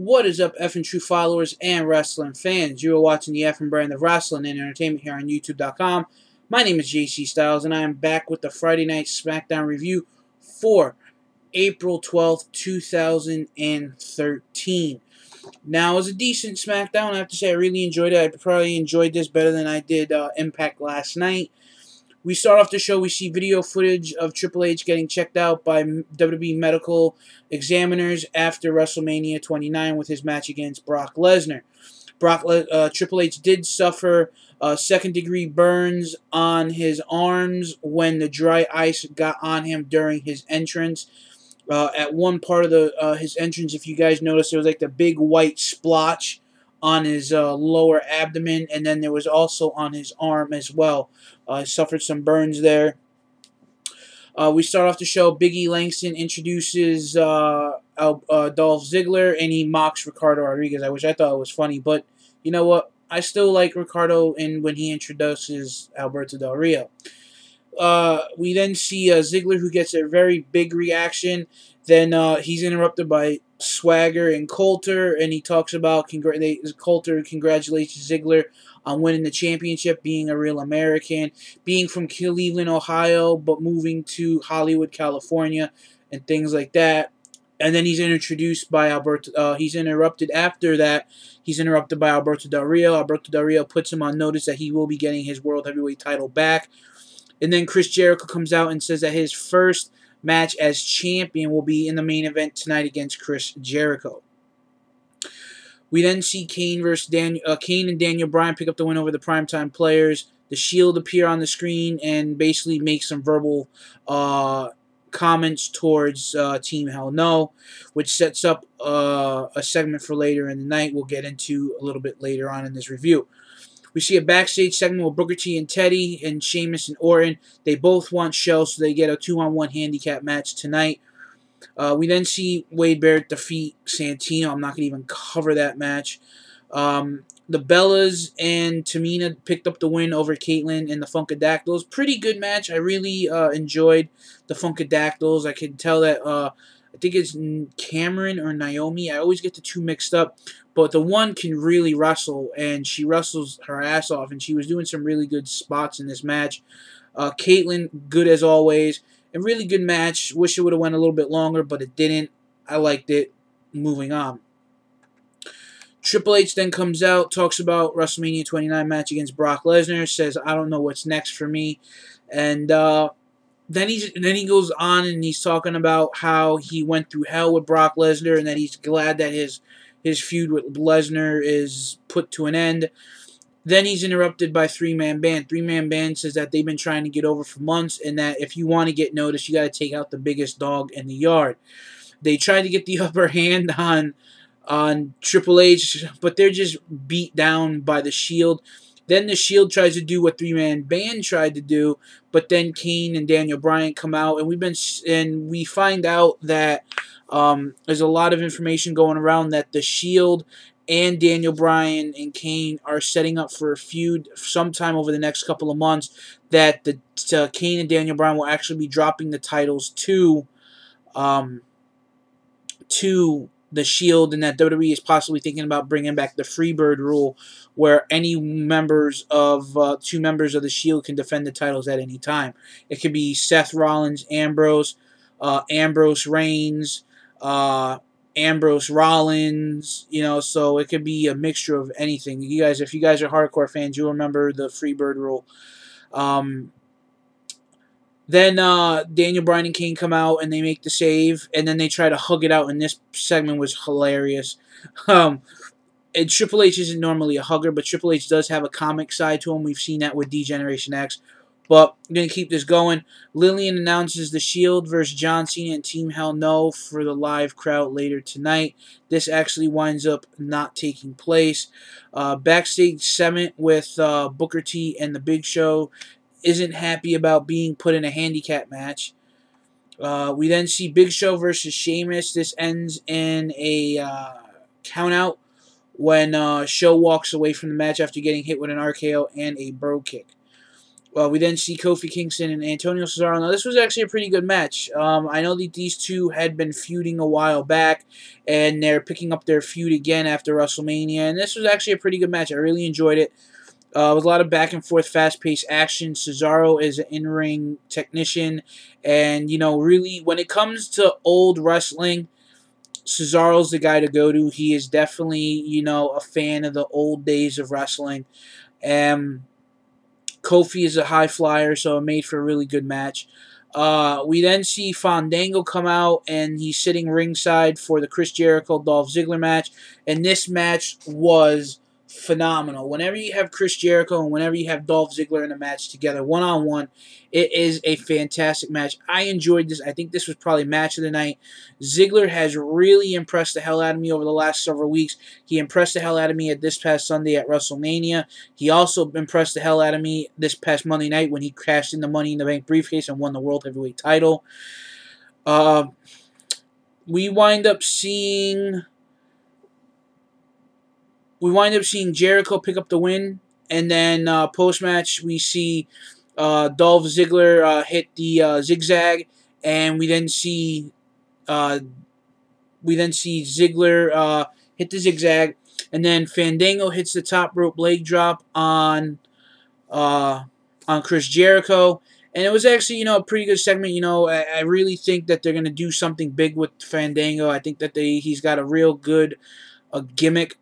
What is up, F and True followers and wrestling fans? You are watching the F and brand of wrestling and entertainment here on YouTube.com. My name is JC Styles, and I am back with the Friday Night Smackdown review for April 12th, 2013. Now, it was a decent Smackdown. I have to say, I really enjoyed it. I probably enjoyed this better than I did Impact last night. We start off the show, we see video footage of Triple H getting checked out by WWE medical examiners after WrestleMania 29 with his match against Brock Lesnar. Triple H did suffer second-degree burns on his arms when the dry ice got on him during his entrance. At one part of his entrance, if you guys noticed, there was like the big white splotch on his lower abdomen, and then there was also on his arm as well. Suffered some burns there. We start off the show. Big E Langston introduces Dolph Ziggler, and he mocks Ricardo Rodriguez. I thought it was funny, but you know what? I still like Ricardo when he introduces Alberto Del Rio. We then see Ziggler, who gets a very big reaction. Then he's interrupted by Swagger and Coulter, and he talks about Coulter congratulates Ziggler on winning the championship, being a real American, being from Cleveland, Ohio, but moving to Hollywood, California, and things like that. And then he's introduced by Alberto. He's interrupted after that. He's interrupted by Alberto Del Rio. Alberto Del Rio puts him on notice that he will be getting his World Heavyweight title back. And then Chris Jericho comes out and says that his first match as champion will be in the main event tonight against Chris Jericho. We then see Kane and Daniel Bryan pick up the win over the Primetime Players. The Shield appear on the screen and basically make some verbal comments towards Team Hell No, which sets up a segment for later in the night we'll get into a little bit later on in this review. We see a backstage segment with Booker T and Teddy and Sheamus and Orton. They both want shows, so they get a 2-on-1 handicap match tonight. We then see Wade Barrett defeat Santino. I'm not going to even cover that match. The Bellas and Tamina picked up the win over Caitlyn and the Funkadactyls. Pretty good match. I really enjoyed the Funkadactyls. I can tell that I think it's Cameron or Naomi. I always get the two mixed up. But the one can really wrestle, and she wrestles her ass off, and she was doing some really good spots in this match. Caitlyn, good as always. A really good match. Wish it would have went a little bit longer, but it didn't. I liked it. Moving on. Triple H then comes out, talks about WrestleMania 29 match against Brock Lesnar, says, I don't know what's next for me. And then he goes on and he's talking about how he went through hell with Brock Lesnar and that he's glad that his feud with Lesnar is put to an end. Then he's interrupted by Three-Man Band. Three-Man Band says that they've been trying to get over for months and that if you want to get noticed, you got to take out the biggest dog in the yard. They tried to get the upper hand on Triple H, but they're just beat down by the Shield. Then the Shield tries to do what Three-Man Band tried to do, but then Kane and Daniel Bryan come out, and we find out that there's a lot of information going around that the Shield and Daniel Bryan and Kane are setting up for a feud sometime over the next couple of months. That Kane and Daniel Bryan will actually be dropping the titles to the Shield, and that WWE is possibly thinking about bringing back the Freebird rule, where any members of two members of the Shield can defend the titles at any time. It could be Seth Rollins, Ambrose Reigns, Ambrose Rollins, so it could be a mixture of anything. If you guys are hardcore fans, you'll remember the Freebird rule. Then Daniel Bryan and Kane come out and they make the save, and then they try to hug it out, and this segment was hilarious. And Triple H isn't normally a hugger, but Triple H does have a comic side to him. We've seen that with D-Generation X. But I'm going to keep this going. Lillian announces the Shield versus John Cena and Team Hell No for the live crowd later tonight. This actually winds up not taking place. Backstage segment with Booker T and the Big Show isn't happy about being put in a handicap match. We then see Big Show versus Sheamus. This ends in a countout when Show walks away from the match after getting hit with an RKO and a bro kick. Well, we then see Kofi Kingston and Antonio Cesaro. Now, this was actually a pretty good match. I know that these two had been feuding a while back, and they're picking up their feud again after WrestleMania. And this was actually a pretty good match. I really enjoyed it. With a lot of back and forth, fast-paced action. Cesaro is an in-ring technician, and really, when it comes to old wrestling, Cesaro's the guy to go to. He is definitely, a fan of the old days of wrestling. And Kofi is a high flyer, so it made for a really good match. We then see Fandango come out, and he's sitting ringside for the Chris Jericho-Dolph Ziggler match. And this match was phenomenal. Whenever you have Chris Jericho and whenever you have Dolph Ziggler in a match together, one-on-one, it is a fantastic match. I enjoyed this. I think this was probably match of the night. Ziggler has really impressed the hell out of me over the last several weeks. He impressed the hell out of me at this past Sunday at WrestleMania. He also impressed the hell out of me this past Monday night when he cashed in the Money in the Bank briefcase and won the World Heavyweight title. We wind up seeing Jericho pick up the win, and then post-match we see Dolph Ziggler hit the zigzag, and we then see Ziggler hit the zigzag, and then Fandango hits the top rope leg drop on Chris Jericho. And it was actually, a pretty good segment. I really think that they're going to do something big with Fandango. I think that he's got a real good gimmick.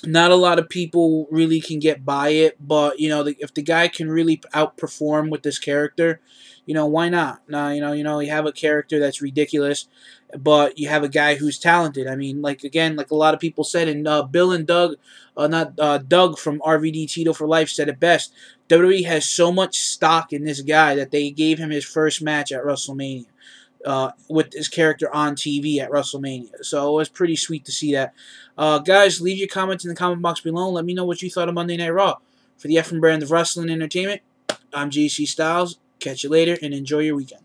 Not a lot of people really can get by it, but if the guy can really outperform with this character, why not? Now, you have a character that's ridiculous, but you have a guy who's talented. I mean, like a lot of people said, and Bill and Doug, Doug from RVD Tito for Life said it best. WWE has so much stock in this guy that they gave him his first match at WrestleMania. With his character on TV at WrestleMania. So it was pretty sweet to see that. Guys, leave your comments in the comment box below. Let me know what you thought of Monday Night Raw. For the Effin brand of wrestling entertainment, I'm JC Styles. Catch you later and enjoy your weekend.